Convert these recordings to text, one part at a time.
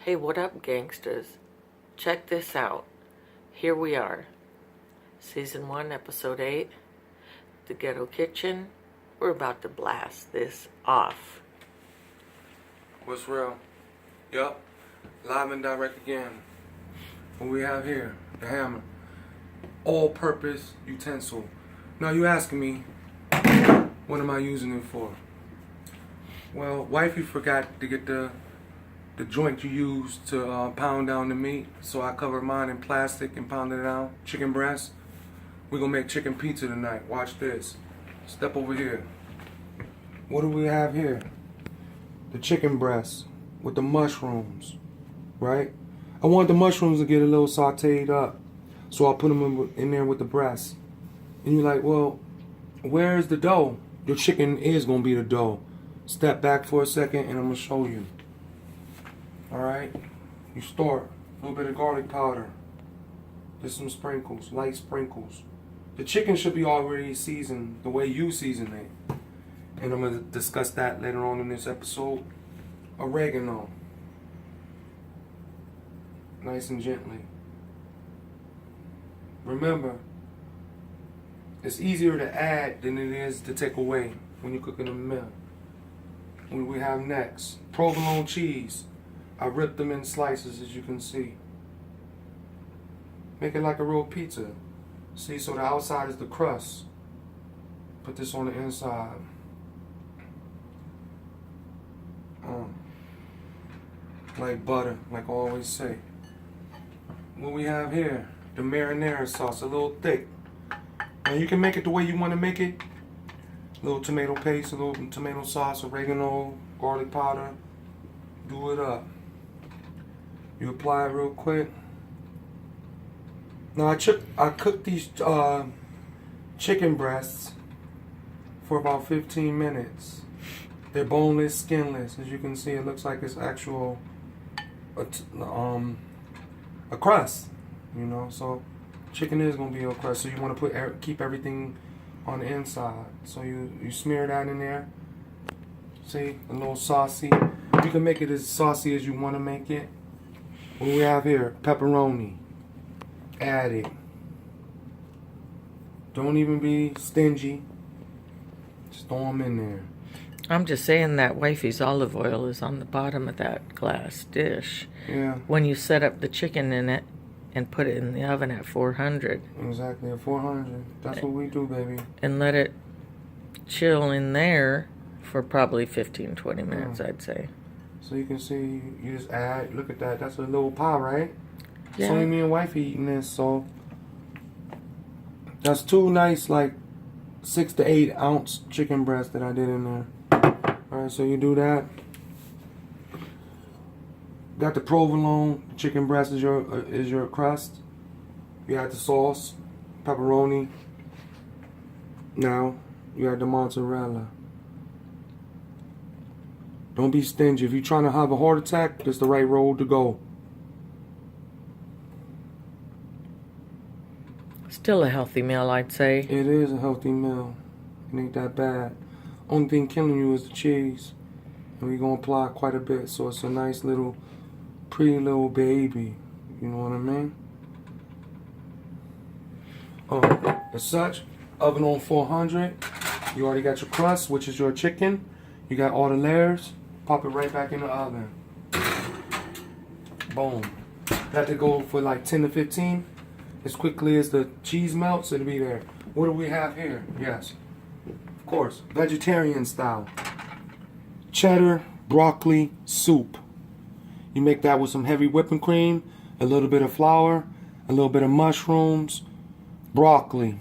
Hey, what up, gangsters? Check this out. Here we are. Season 1, Episode 8. The Ghetto Kitchen. We're about to blast this off. What's real? Yup. Live and direct again. What we have here, the hammer. All-purpose utensil. Now you asking me, what am I using it for? Well, wifey forgot to get the joint you use to pound down the meat, so I covered mine in plastic and pounded it down. Chicken breast. We're gonna make chicken pizza tonight. Watch this. Step over here. What do we have here? The chicken breast with the mushrooms, right? I want the mushrooms to get a little sauteed up, so I'll put them in there with the breast. And you're like, well, where's the dough? Your chicken is gonna be the dough. Step back for a second and I'm gonna show you. Alright? You start a little bit of garlic powder. Just some sprinkles, light sprinkles. The chicken should be already seasoned the way you season it. And I'm gonna discuss that later on in this episode. Oregano. Nice and gently. Remember, it's easier to add than it is to take away when you're cooking a meal. What do we have next? Provolone cheese. I ripped them in slices, as you can see. Make it like a real pizza. See, so the outside is the crust. Put this on the inside. Like butter, like I always say. What we have here, the marinara sauce, a little thick. Now you can make it the way you want to make it. A little tomato paste, a little tomato sauce, oregano, garlic powder. Do it up. You apply it real quick. Now I cooked these chicken breasts for about 15 minutes. They're boneless, skinless. As you can see, it looks like it's actual a crust, you know. So chicken is gonna be a crust. So you want to keep everything on the inside. So you smear that in there. See, a little saucy. You can make it as saucy as you want to make it. What do we have here? Pepperoni. Add it. Don't even be stingy. Just throw them in there. I'm just saying that wifey's olive oil is on the bottom of that glass dish. Yeah. When you set up the chicken in it and put it in the oven at 400. Exactly, at 400. That's what we do, baby. And let it chill in there for probably 15-20 minutes, I'd say. So you can see, you just add, look at that. That's a little pie, right? Yeah. So me and wifey eating this, so that's two nice, like 6 to 8 ounce chicken breasts that I did in there. Alright, so you do that. Got the provolone chicken breast is your crust. You add the sauce, pepperoni. Now you add the mozzarella. Don't be stingy. If you're trying to have a heart attack, that's the right road to go. Still a healthy meal, I'd say. It is a healthy meal. It ain't that bad. Only thing killing you is the cheese. And we're going to apply quite a bit. So it's a nice little, pretty little baby. You know what I mean? As such, oven on 400. You already got your crust, which is your chicken. You got all the layers. Pop it right back in the oven. Boom. Let it go for like 10 to 15. As quickly as the cheese melts, it'll be there. What do we have here? Yes. Of course, vegetarian style. Cheddar broccoli soup. You make that with some heavy whipping cream, a little bit of flour, a little bit of mushrooms, broccoli.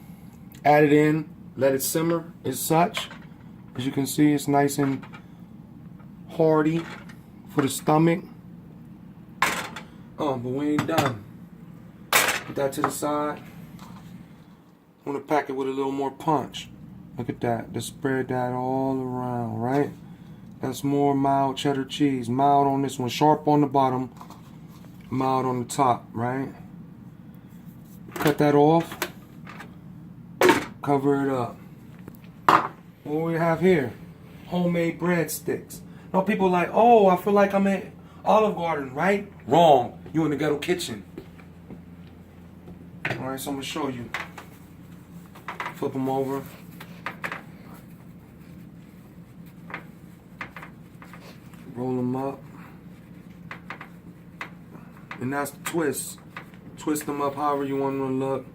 Add it in, let it simmer as such. As you can see, it's nice and hearty for the stomach. But we ain't done. Put that to the side. I want to pack it with a little more punch. Look at that. Just spread that all around, right? That's more mild cheddar cheese. Mild on this one. Sharp on the bottom. Mild on the top, right? Cut that off. Cover it up. What do we have here? Homemade breadsticks. Now people are like, oh, I feel like I'm Olive Garden, right? Wrong. You in the Ghetto Kitchen. Alright, so I'm going to show you. Flip them over. Roll them up. And that's the twist. Twist them up however you want them to look.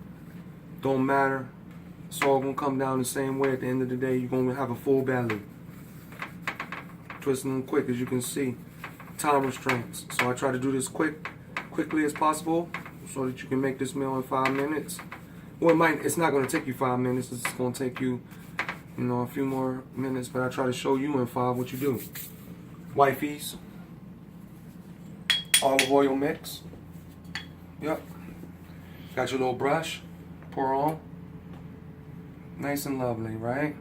Don't matter. It's all going to come down the same way. At the end of the day, you're going to have a full belly. Twisting them quick, as you can see. Time restraints. So I try to do this quickly as possible, so that you can make this meal in 5 minutes. Well, it's not going to take you 5 minutes. It's going to take you, a few more minutes. But I try to show you in 5 what you do. Wifey's olive oil mix. Yep. Got your little brush. Pour on. Nice and lovely, right?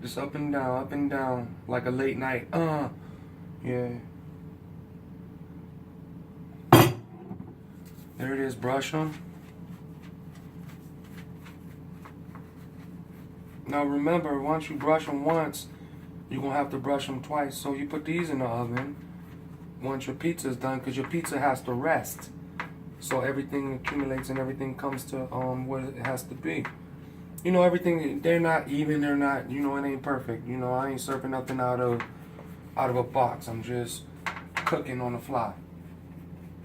Just up and down, like a late night. Yeah. There it is. Brush them. Now remember, once you brush them once, you're going to have to brush them twice. So you put these in the oven once your pizza's done, because your pizza has to rest. So everything accumulates and everything comes to what it has to be. Everything, they're not even, they're not, it ain't perfect. I ain't serving nothing out of a box. I'm just cooking on the fly.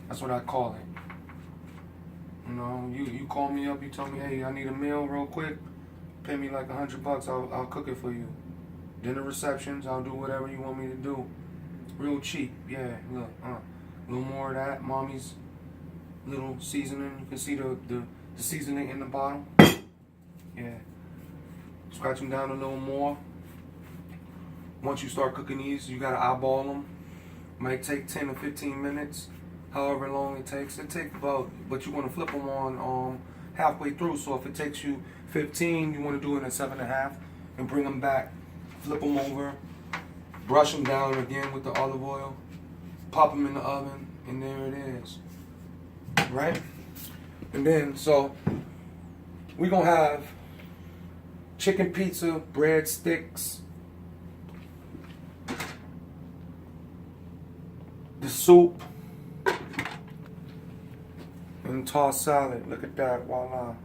That's what I call it. You call me up, you tell me, hey, I need a meal real quick. Pay me like $100, I'll cook it for you. Dinner receptions, I'll do whatever you want me to do. Real cheap, yeah, look, a little more of that, mommy's little seasoning. You can see the seasoning in the bottom. Yeah. Scratch them down a little more. Once you start cooking these, you gotta eyeball them. Might take 10 or 15 minutes, however long it takes. It takes about, but you want to flip them on halfway through. So if it takes you 15, you want to do it in 7.5 and bring them back. Flip them over, brush them down again with the olive oil, pop them in the oven, and there it is. Right? And then, so we're gonna have chicken pizza, breadsticks, the soup, and tossed salad. Look at that, voila.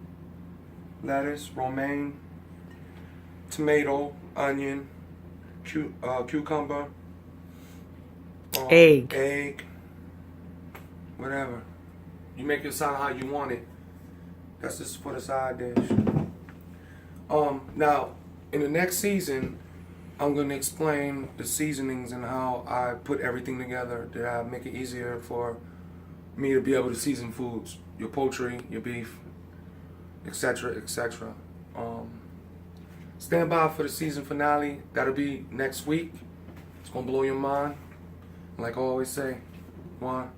Lettuce, romaine, tomato, onion, cucumber, egg, whatever. You make it sound how you want it. That's just for the side dish. Now, in the next season, I'm going to explain the seasonings and how I put everything together to make it easier for me to be able to season foods. Your poultry, your beef, etc., etc. Stand by for the season finale. That'll be next week. It's going to blow your mind. Like I always say, 1,